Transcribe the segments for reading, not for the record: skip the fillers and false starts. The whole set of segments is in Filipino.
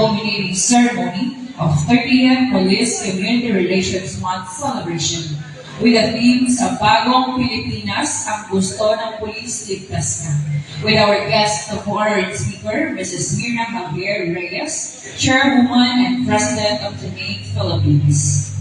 culminating ceremony of 30th Police Community Relations Month celebration with the theme sa Bagong Pilipinas, ang gusto ng pulis, ligtas ka. With our guest of honor and speaker, Mrs. Mirna Javier Reyes, Chairwoman and President of the NAIC Philippines.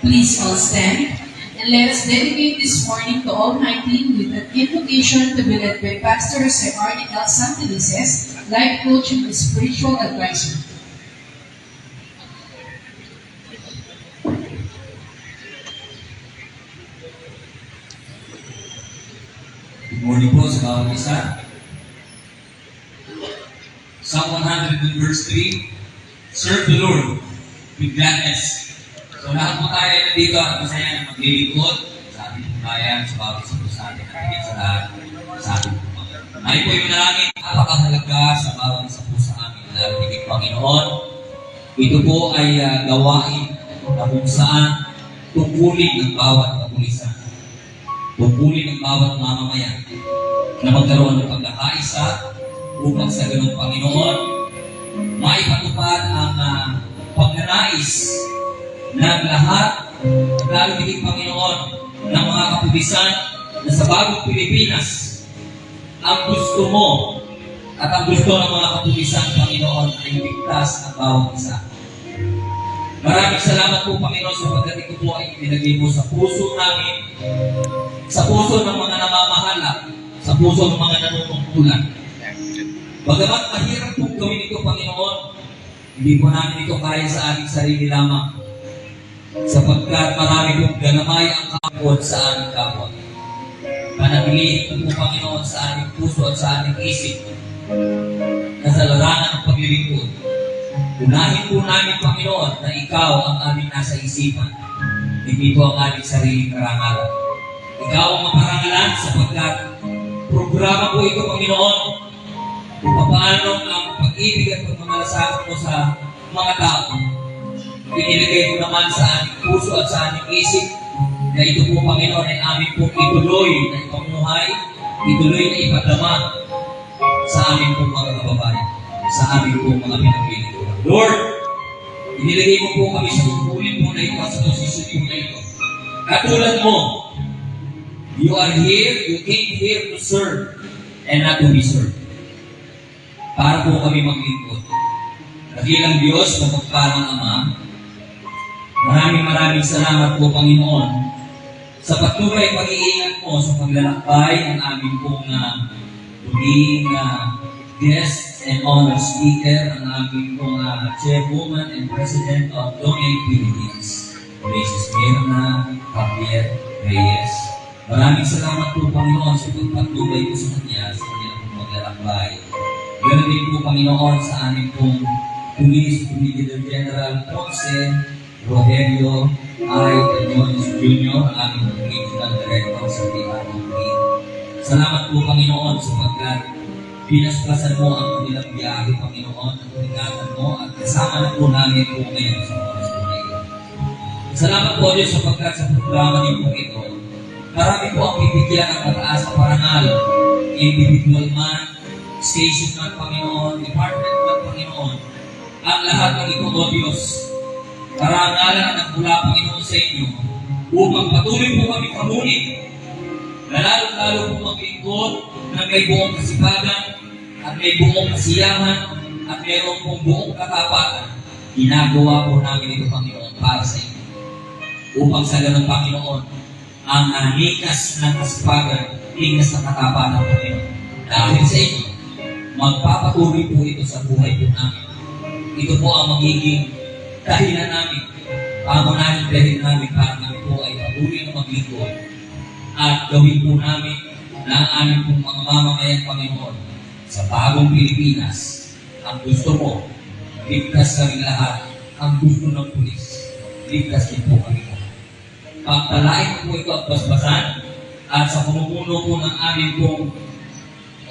Please all stand and let us dedicate this morning to Almighty with an invocation to be led by Pastor Sir Arnie L. Santelices, life coach and spiritual advisor. Good morning po sa bawat isa. Psalm 100 verse 3, serve the Lord with gladness. So lahat po tayo dito at masaya na maglilingkod sa ating bayan, sa bawat isa po sa atin at higit sa lahat sa ating pamilya. Ay po yung nangin, napakahalaga sa bawat isa po sa amin, lalo higit Panginoon. Ito po ay gawain na kung saan tungkulin ng bawat kapulisan, tungkulin ng bawat mamamayan na magkaroon ng pagkakaisa upang sa ganung Panginoon maipatupad ang pagnanais ng lahat, lalo higit Panginoon, ng mga kapulisan na sa bagong Pilipinas, ang gusto mo at ang gusto ng mga kapulisan, Panginoon, ay ligtas ang bawat isa. Maraming salamat po, Panginoon, sapagkat ito po ay inilagay mo sa puso namin, sa puso ng mga namamahala, sa puso ng mga nanunungkulan. Bagamat mahirap pong gawin ito, Panginoon, hindi po namin ito kaya sa ating sarili lamang, sapagkat marami pong ganamay ang kapwa sa aming kapwa. Panatilihin po, Panginoon, sa aming puso at sa aming isip na sa larangan ng paglilingkod. Unahin po namin, Panginoon, na Ikaw ang aming nasa isipan, hindi po ang aming sariling karangalan. Ikaw ang maparangalan sapagkat programa po ito, Panginoon, kung paano ang pag-ibig at pagmamalasakit mo sa mga tao. Inilagay mo naman sa aming puso at sa aming isip na ito po, Panginoon, ay aming pong ituloy na ipamuhay, ituloy na ipadama sa aming pong mga kababayan, sa aming pong mga pinaglilingkuran. Lord, inilagay mo po kami sa tungkulin mo na ito at sa posisyon mo na ito. Katulad mo, you are here, you came here to serve and not to be served. Para po kami maglingkod. Dakilang Diyos, mapagpalang Ama, maraming salamat po, Panginoon, sa patuloy pag-iingat mo sa paglalakbay ng aming pong muling guest and honor speaker, ang aming pong chairwoman and president of NAIC Philippines, Mrs. Mirna Javier Reyes. Maraming salamat po, Panginoon, sa pagpatuloy po sa kanya sa kanilang pong maglalakbay. Ganoon din po, Panginoon, sa aming pong Police Brigadier General Ponce Rogelio I. Anyones Jr., ang aming Regional Director sa PROP. Salamat po, Panginoon, sapagkat pinaspasan mo ang kanilang biyahe, Panginoon, at ingatan mo at kasama na po namin po ngayon sa oras po na ito. Salamat po, Diyos, sapagkat sa programa din po ito, marami po ang bibigyan ng mataas na parangal, individual man, station man, Panginoon, department man, Panginoon, ang lahat ng ito, O Diyos, karangalan ang mula, Panginoon, sa inyo, upang patuloy po kami pamunin, na lalo-lalo po maglingkod na may buong kasipagan, at may buong kasiyahan, at mayroon pong buong katapatan. Ginagawa po namin ito, Panginoon, para sa inyo. Upang sa ganun, Panginoon, ang likas ng kasipagan, likas ng katapatan, Panginoon. Dahil sa inyo, magpapatuloy po ito sa buhay po namin. Ito po ang magiging dahilan namin, pangunahing dahilan namin para kami po ay patuloy na maglingkod at gawin po namin na ang aming pong mga mamamayan, Panginoon, sa bagong Pilipinas. Ang gusto mo, ligtas kami lahat. Ang gusto ng pulis, ligtas din po kami po. Pagpalain po ito at basbasan at sa pumupuno po ng aming pong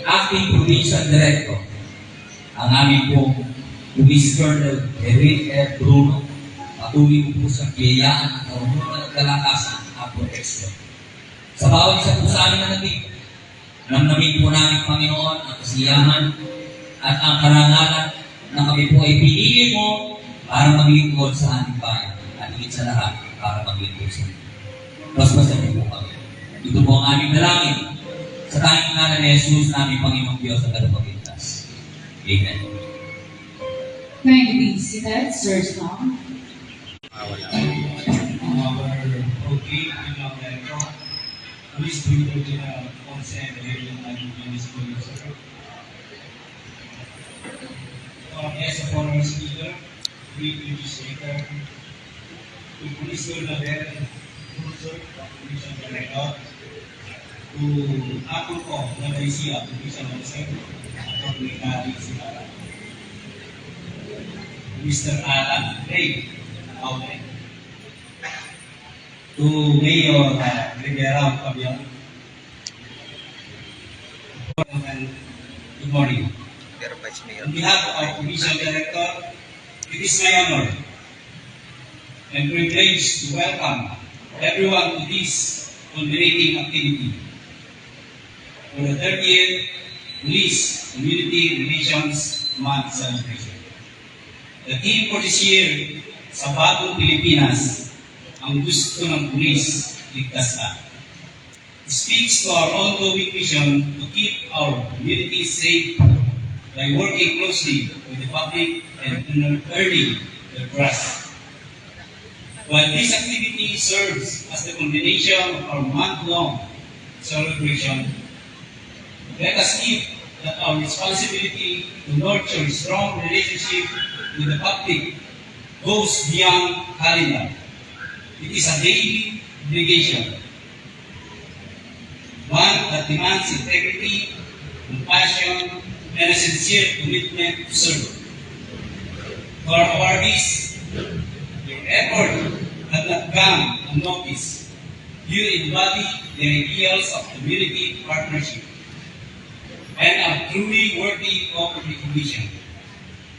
acting provincial director, ang aming pong Police Colonel Eric R. Bruno, patuloy po sa biyayaan at karunungan at kalakasan at proteksyon. Sa bawat isa po sa amin na nandito, Namnamin po namin, Panginoon, ang kasiyahan at ang karangalan na kami po ay pinili mo para maglingkod sa ating bayan at higit sa lahat para maglingkod sa iyo. Basbasan niyo po kami. Ito po ang aming dalangin sa tanging ngalan ni Jesus naming Panginoong Diyos at Tagapagligtas. Amen. May you be seated, sirs now? Our okay, please do the consent and municipal user. As a former speaker, we legislator, to police level, commission director, to ako ko na naisiya, commission officer, at may sila. Mr. Alan Ray, okay. To Mayor Rivera Fabian. Good morning. On behalf of our Commission Director, it is my honor and privilege to welcome everyone to this culminating activity for the 30th Police Community Relations Month celebration. The theme for this year, sa bagong Pilipinas, ang gusto ng pulis, ligtas ka. It speaks to our ongoing mission to keep our communities safe by working closely with the public and earning their trust. While this activity serves as the culmination of our month-long celebration, let us keep that our responsibility to nurture strong relationship with the public goes beyond calendar. It is a daily obligation, one that demands integrity, compassion, and a sincere commitment to serve. To our awardees, your effort has not gone unnoticed. You embody the ideals of community partnership and are truly worthy of recognition.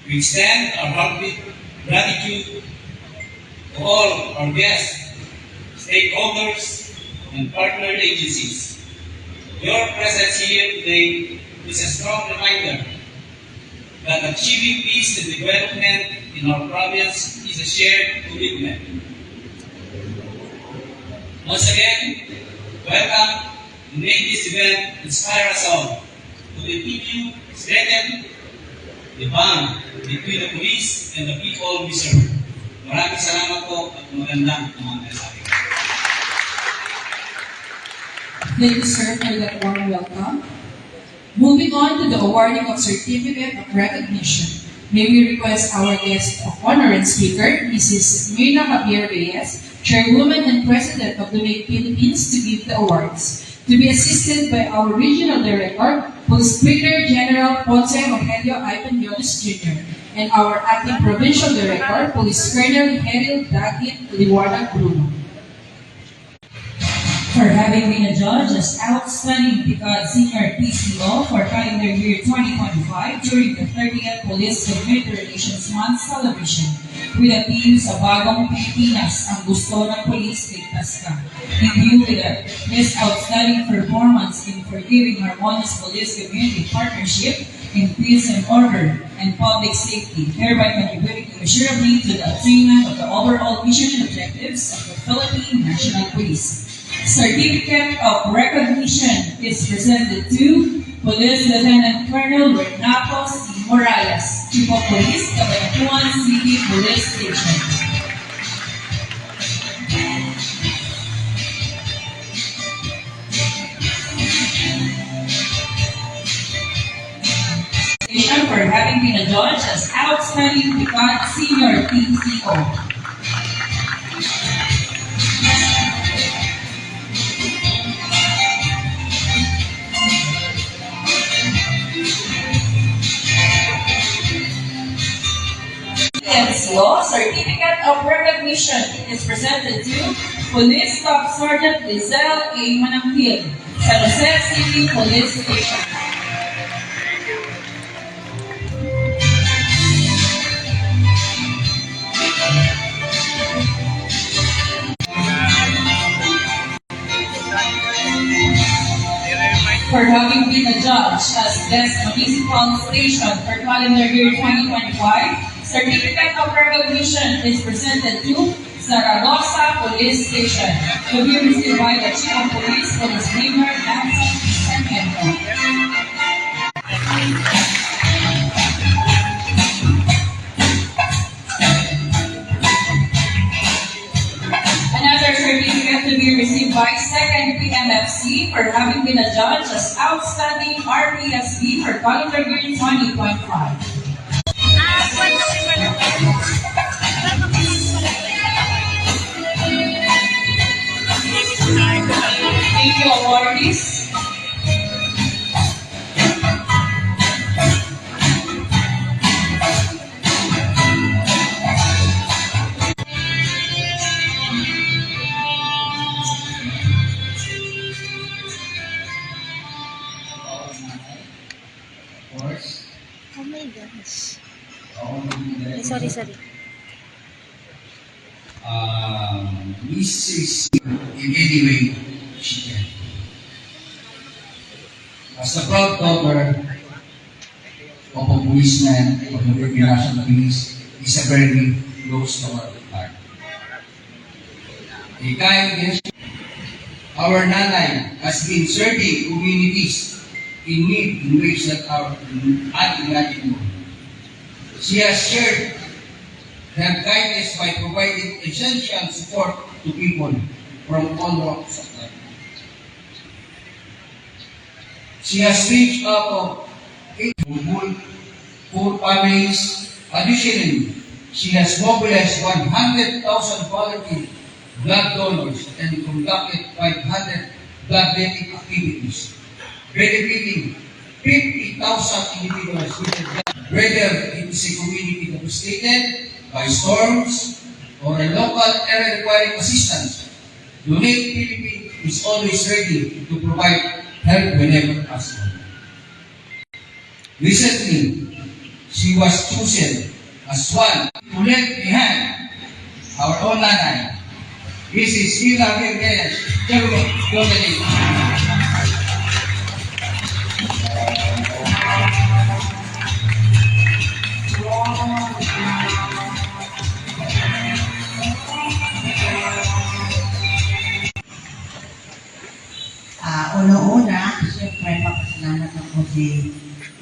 We extend our heartfelt gratitude to all our guests, stakeholders, and partner agencies. Your presence here today is a strong reminder that achieving peace and development in our province is a shared commitment. Once again, welcome to make this event inspire us all to continue strengthening the bond between the police and the people we serve. Maraming salamat po at magandang umaga sa akin. Thank you, sir, for that warm welcome. Moving on to the awarding of Certificate of Recognition, may we request our guest of honor and speaker, Mrs. Mirna Javier Reyes, Chairwoman and President of the Make Philippines, to give the awards. To be assisted by our Regional Director, Police Brigadier General Ponce Rogelio Ivan Yones Jr., and our Acting Provincial Director, Police Colonel Heril Dagit Liwanag Bruno. For having been a judge as Outstanding Picard Senior PCO for calendar year 2025 during the 30th Police Community Relations Month celebration with the theme sa Bagong Pilipinas, ang gusto ng Police, ligtas ka. In view with his outstanding performance in forgiving harmonious police community partnership in peace and order and public safety, thereby contributing immeasurably to the attainment of the overall mission and objectives of the Philippine National Police. Certificate of Recognition is presented to Police Lieutenant Colonel Renato C. Morales, Chief of Police, Cabanatuan City Police Station. For having been a judge as Outstanding Picard Senior PCO. PNCO Certificate of Recognition is presented to Police Staff Sergeant Lizelle A. Manangkil, San Jose City Police Station. For having as best municipal station for calendar year 2025, certificate of recognition is presented to Zaragoza Police Station to be received by the Chief of Police, Police Major Nancy Sarmiento. Another certificate to be received by 2nd PMFC for having been adjudged as Outstanding RPSB for calendar year 2025. Thank you, awardees. Of course, Oh my gosh. all of you Ay, guys. sorry. Mrs. in any way she can. As a proud daughter of a policeman of the Philippine National Police is a very close to our heart. A kind gesture. Our nanay has been serving communities in need in ways that are unimaginable. She has shared her kindness by providing essential support to people from all walks of life. She has reached out of 8 poor families. Additionally, she has mobilized 100,000 volunteer blood donors and conducted 500 bloodletting activities, benefiting 50,000 individuals with the blood, whether it is a community devastated by storms or a local area requiring assistance. Donate Philippines is always ready to provide help whenever possible. Recently, she was chosen as one to lend a hand our own nanay. This is Sheila Jimenez, Chairman, Dominic. Una-una, siyempre papasalamat ako si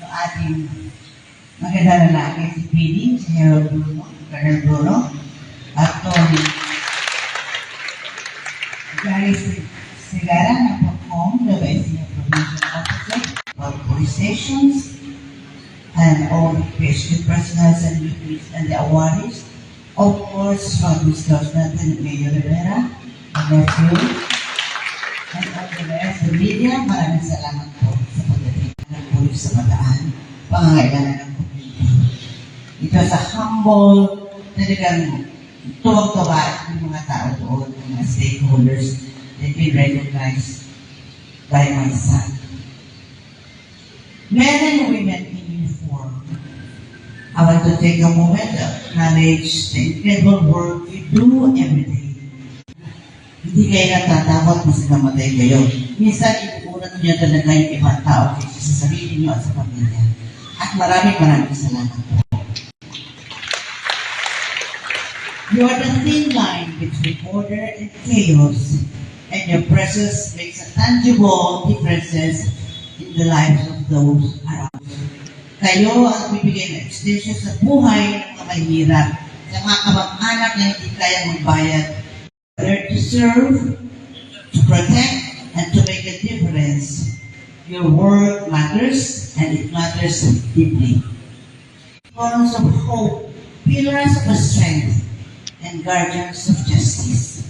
ating maganda lalaki, si Pili, si Harold Bruno, Colonel Bruno, at Tony. Gary Segara, na perform the Senior Provincial Officer of Police Stations, and all the PSQ personnel and the awardees. Of course, from Mr. Nathan Mayor Rivera, and nephew, and all the rest of the media, maraming salamat po sa pagdating ng pulis sa Bataan, pangangailangan ng community. It was a humble, talagang tuwag-tuwa yung mga tao doon, yung mga stakeholders that been recognized by my son. Men and women in uniform, I want to take a moment to acknowledge the incredible work you do every day. Hindi kayo natatakot kasi namatay kayo. Minsan, inuunat niyo talaga yung ibang tao kasi sa sarili niyo at sa pamilya. At maraming salamat po. You are the thin line between order and chaos, and your presence makes a tangible differences in the lives of those around you. Kayo ang bibigyan ng extension sa buhay ng mga mahirap, sa mga kamag-anak na hindi kaya magbayad. There to serve, to protect, and to make a difference. Your work matters, and it matters deeply. Columns of hope, pillars of strength, and guardians of justice.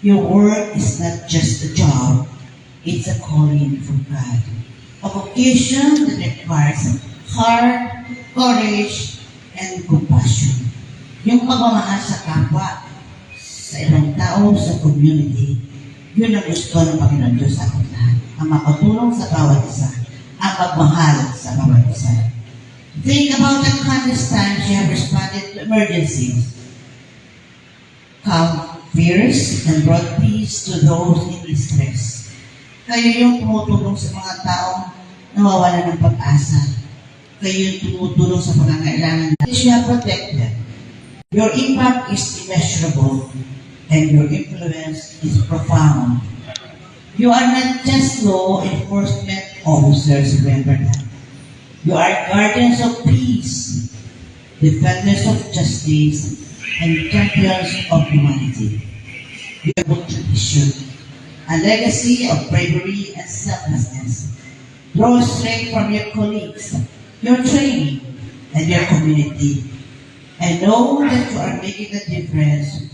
Your work is not just a job, it's a calling from God. A vocation that requires heart, courage, and compassion. Yung pagmamahal sa kapwa, sa ibang tao, sa community, yun ang gusto ng Panginoon Diyos sa ating lahat. Ang makatulong sa bawat isa, ang pagmahal sa bawat isa. Think about the countless times you have responded to emergencies, calmed fears, and brought peace to those in distress. Kayo yung tumutulong sa mga taong nawawala ng pag-asa. Kayo yung tumutulong sa pangangailangan natin. You are protected. Your impact is immeasurable and your influence is profound. You are not just law enforcement officers, remember that. You are guardians of peace, defenders of justice, and champions of humanity. You have a tradition, a legacy of bravery and selflessness. Draw strength from your colleagues, your training, and your community. And know that you are making a difference.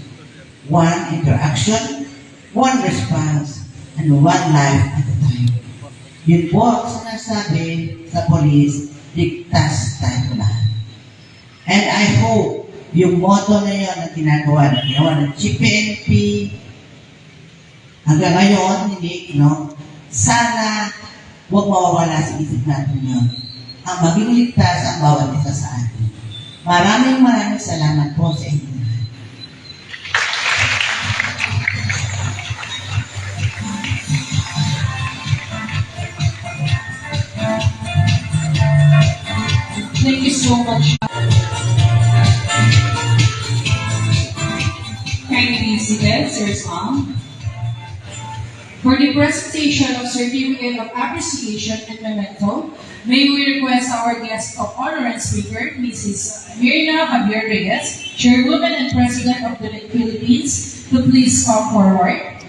One interaction, one response, and one life at a time. Yun po ang sinasabi sa police, ligtas tayo lahat. And I hope yung motto na yun na ginawa ng GPNP hanggang ngayon, hindi, sana huwag mawawala sa isip natin yun. Ang maging ligtas ang bawat isa sa atin. Maraming salamat po sa inyo. Thank you so much. Kindly be seated, Sir's Mom. For the presentation of Certificate of Appreciation and Memento, may we request our guest of honor and speaker, Mrs. Mirna Javier Reyes, Chairwoman and President of the Philippines, to please come forward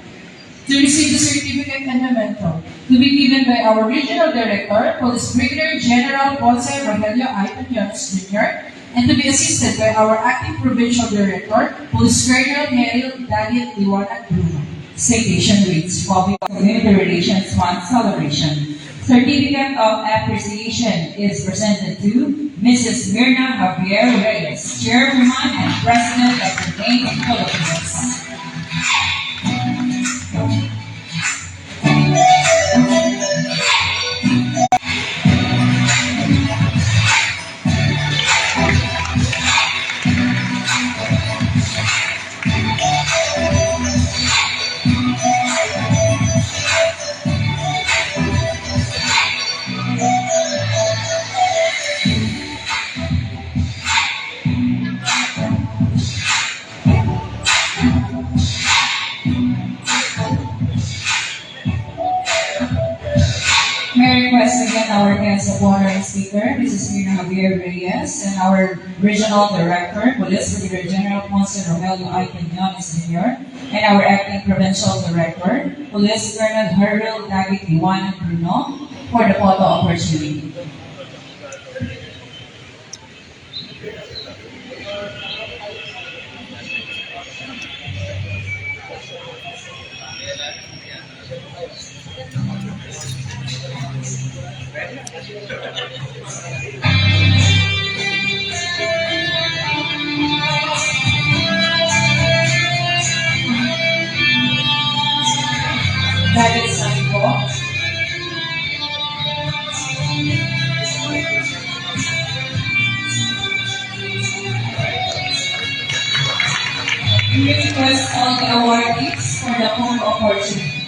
to receive the certificate and memento, to be given by our Regional Director, Police Brigadier General Ponce Rogelio I. Anyones Jr., and to be assisted by our Acting Provincial Director, Police Colonel Meryl Dalit Liwanag Bruno. Citation reads, Public Community Relations Month Celebration. Certificate of Appreciation is presented to Mrs. Mirna Javier Reyes, Chairwoman and President of the NAIP Philippines. May I request again our guest of honor and speaker, Mrs. Mirna Javier Reyes, and our Regional Director, Police Brigadier General Ponce Rogelio I. Anyones Jr., and our Acting Provincial Director, Police Colonel Meryl Dalit Liwanag Bruno, for the photo opportunity. Dalit sign po. We request all the awardees for the photo opportunity.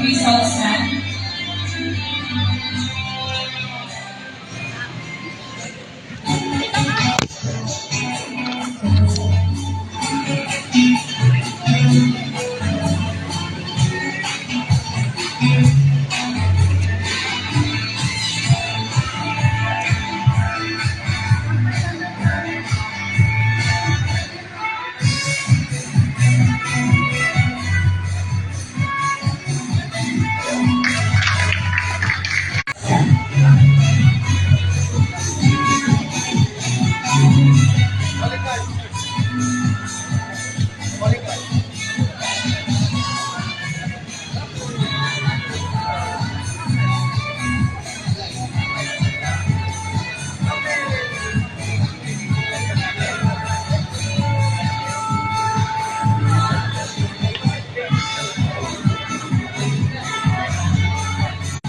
Please also